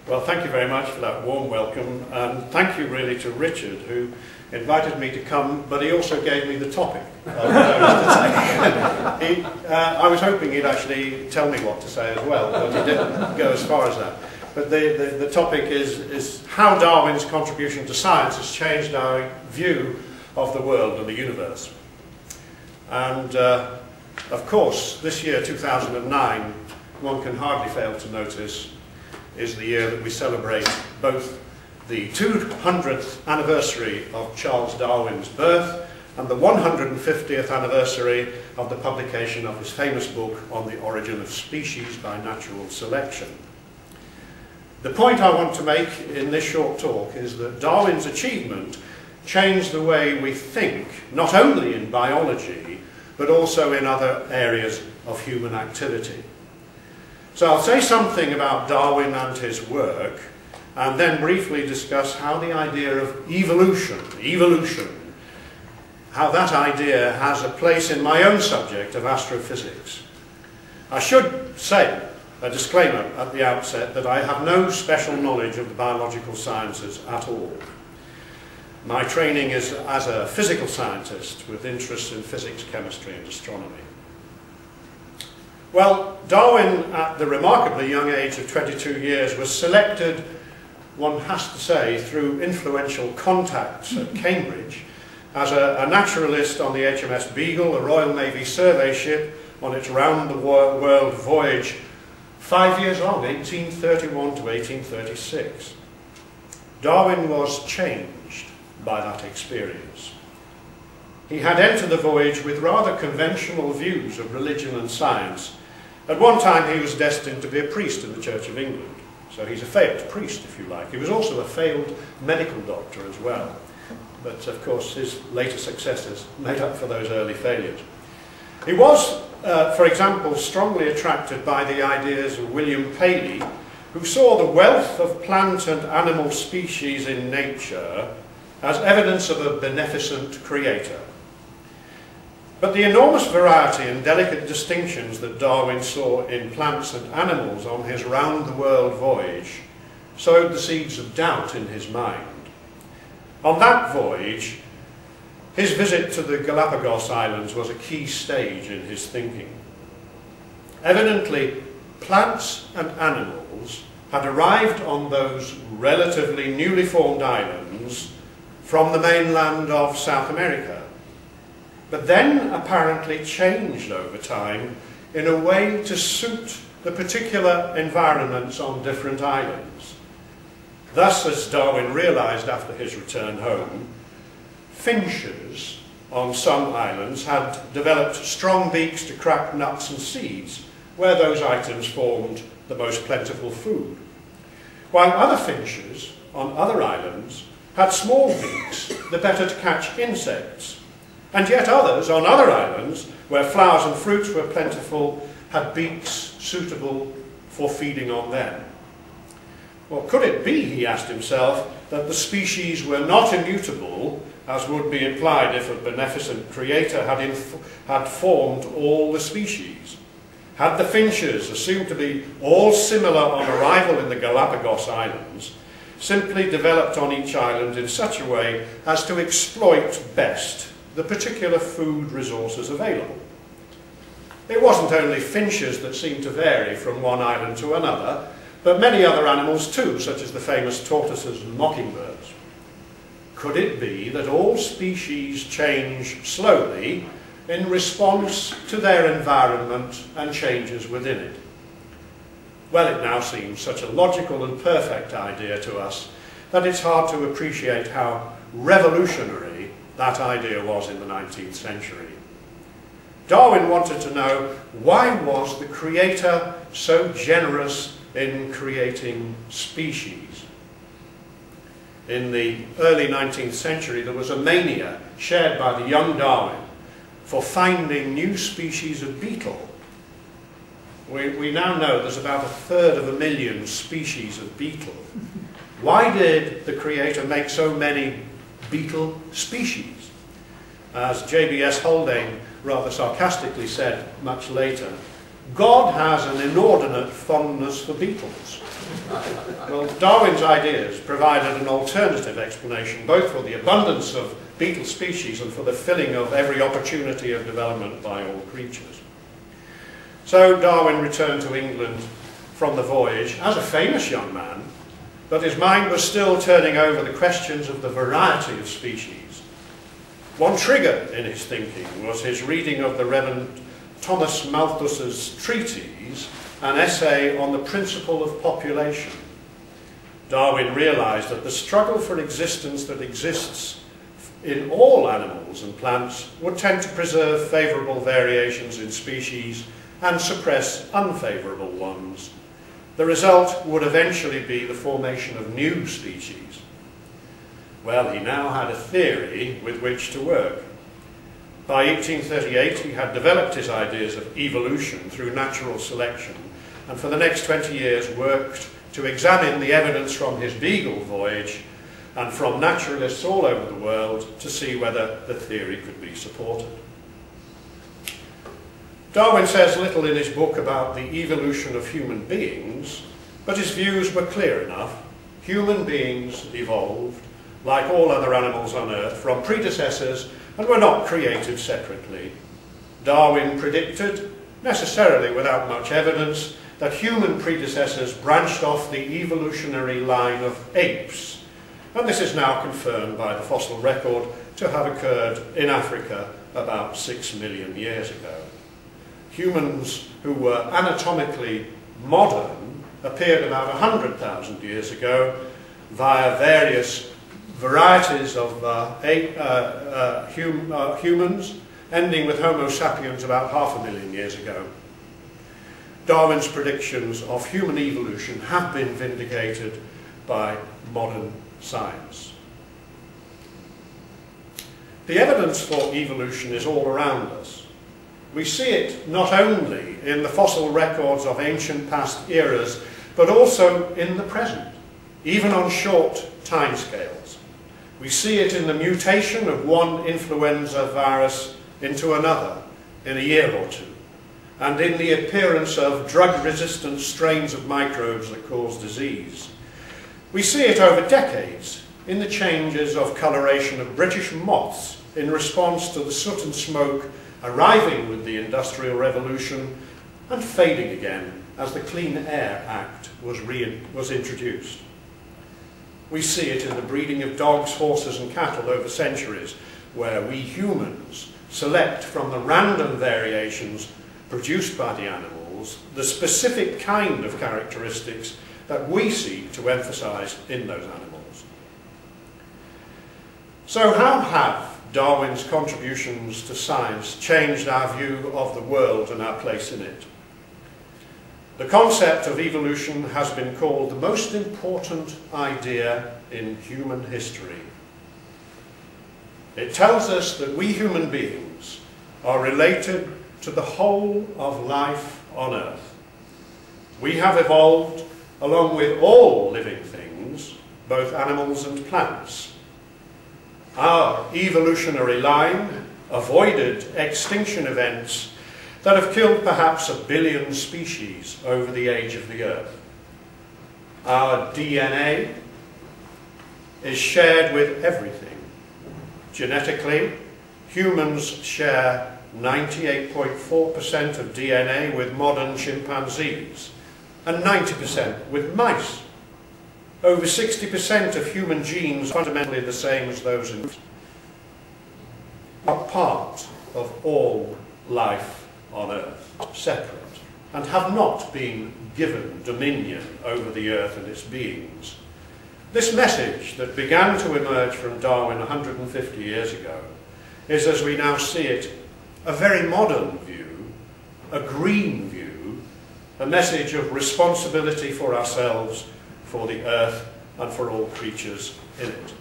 Well, thank you very much for that warm welcome, and thank you really to Richard, who invited me to come, but he also gave me the topic. I was hoping he'd actually tell me what to say as well, but he didn't go as far as that. But the topic is how Darwin's contribution to science has changed our view of the world and the universe. And of course, this year, 2009, one can hardly fail to notice, is the year that we celebrate both the 200th anniversary of Charles Darwin's birth and the 150th anniversary of the publication of his famous book on the origin of species by natural selection. The point I want to make in this short talk is that Darwin's achievement changed the way we think, not only in biology, but also in other areas of human activity. So I'll say something about Darwin and his work, and then briefly discuss how the idea of evolution, how that idea has a place in my own subject of astrophysics. I should say, a disclaimer at the outset, that I have no special knowledge of the biological sciences at all. My training is as a physical scientist with interests in physics, chemistry and astronomy. Well, Darwin, at the remarkably young age of 22 years, was selected, one has to say, through influential contacts at Cambridge, as a naturalist on the HMS Beagle, a Royal Navy survey ship, on its round-the-world voyage, 5 years long, 1831 to 1836. Darwin was changed by that experience. He had entered the voyage with rather conventional views of religion and science. At one time he was destined to be a priest in the Church of England, so he's a failed priest, if you like. He was also a failed medical doctor as well, but of course his later successes made up for those early failures. He was, for example, strongly attracted by the ideas of William Paley, who saw the wealth of plant and animal species in nature as evidence of a beneficent creator. But the enormous variety and delicate distinctions that Darwin saw in plants and animals on his round-the-world voyage sowed the seeds of doubt in his mind. On that voyage, his visit to the Galapagos Islands was a key stage in his thinking. Evidently, plants and animals had arrived on those relatively newly formed islands from the mainland of South America, but then apparently changed over time in a way to suit the particular environments on different islands. Thus, as Darwin realized after his return home, finches on some islands had developed strong beaks to crack nuts and seeds, where those items formed the most plentiful food, while other finches on other islands had small beaks, the better to catch insects, and yet others on other islands, where flowers and fruits were plentiful, had beaks suitable for feeding on them. Well, could it be, he asked himself, that the species were not immutable, as would be implied if a beneficent creator had formed all the species? Had the finches, assumed to be all similar on arrival in the Galapagos Islands, simply developed on each island in such a way as to exploit best the particular food resources available? It wasn't only finches that seemed to vary from one island to another, but many other animals too, such as the famous tortoises and mockingbirds. Could it be that all species change slowly in response to their environment and changes within it? Well, it now seems such a logical and perfect idea to us that it's hard to appreciate how revolutionary that idea was in the 19th century. Darwin wanted to know, why was the creator so generous in creating species? In the early 19th century, there was a mania shared by the young Darwin for finding new species of beetle. We now know there's about 1/3 species of beetle. Why did the creator make so many beetle species? As J.B.S. Haldane rather sarcastically said much later, God has an inordinate fondness for beetles. Well, Darwin's ideas provided an alternative explanation both for the abundance of beetle species and for the filling of every opportunity of development by all creatures. So Darwin returned to England from the voyage as a famous young man, but his mind was still turning over the questions of the variety of species. One trigger in his thinking was his reading of the Reverend Thomas Malthus's treatise, an essay on the principle of population. Darwin realized that the struggle for existence that exists in all animals and plants would tend to preserve favorable variations in species and suppress unfavorable ones. The result would eventually be the formation of new species. Well, he now had a theory with which to work. By 1838, he had developed his ideas of evolution through natural selection, and for the next 20 years worked to examine the evidence from his Beagle voyage and from naturalists all over the world to see whether the theory could be supported. Darwin says little in his book about the evolution of human beings, but his views were clear enough. Human beings evolved, like all other animals on Earth, from predecessors and were not created separately. Darwin predicted, necessarily without much evidence, that human predecessors branched off the evolutionary line of apes, and this is now confirmed by the fossil record to have occurred in Africa about 6 million years ago. Humans who were anatomically modern appeared about 100,000 years ago via various varieties of humans, ending with Homo sapiens about 500,000 years ago. Darwin's predictions of human evolution have been vindicated by modern science. The evidence for evolution is all around us. We see it not only in the fossil records of ancient past eras, but also in the present, even on short timescales. We see it in the mutation of one influenza virus into another in a year or two, and in the appearance of drug-resistant strains of microbes that cause disease. We see it over decades in the changes of coloration of British moths in response to the soot and smoke arriving with the Industrial Revolution and fading again as the Clean Air Act was introduced. We see it in the breeding of dogs, horses and cattle over centuries, where we humans select from the random variations produced by the animals the specific kind of characteristics that we seek to emphasize in those animals. So how have Darwin's contributions to science changed our view of the world and our place in it? The concept of evolution has been called the most important idea in human history. It tells us that we human beings are related to the whole of life on Earth. We have evolved along with all living things, both animals and plants. Our evolutionary line avoided extinction events that have killed perhaps 1 billion species over the age of the Earth. Our DNA is shared with everything. Genetically, humans share 98.4% of DNA with modern chimpanzees and 90% with mice. Over 60% of human genes are fundamentally the same as those in are part of all life on Earth, separate, and have not been given dominion over the Earth and its beings. This message that began to emerge from Darwin 150 years ago is, as we now see it, a very modern view, a green view, a message of responsibility for ourselves, for the Earth, and for all creatures in it.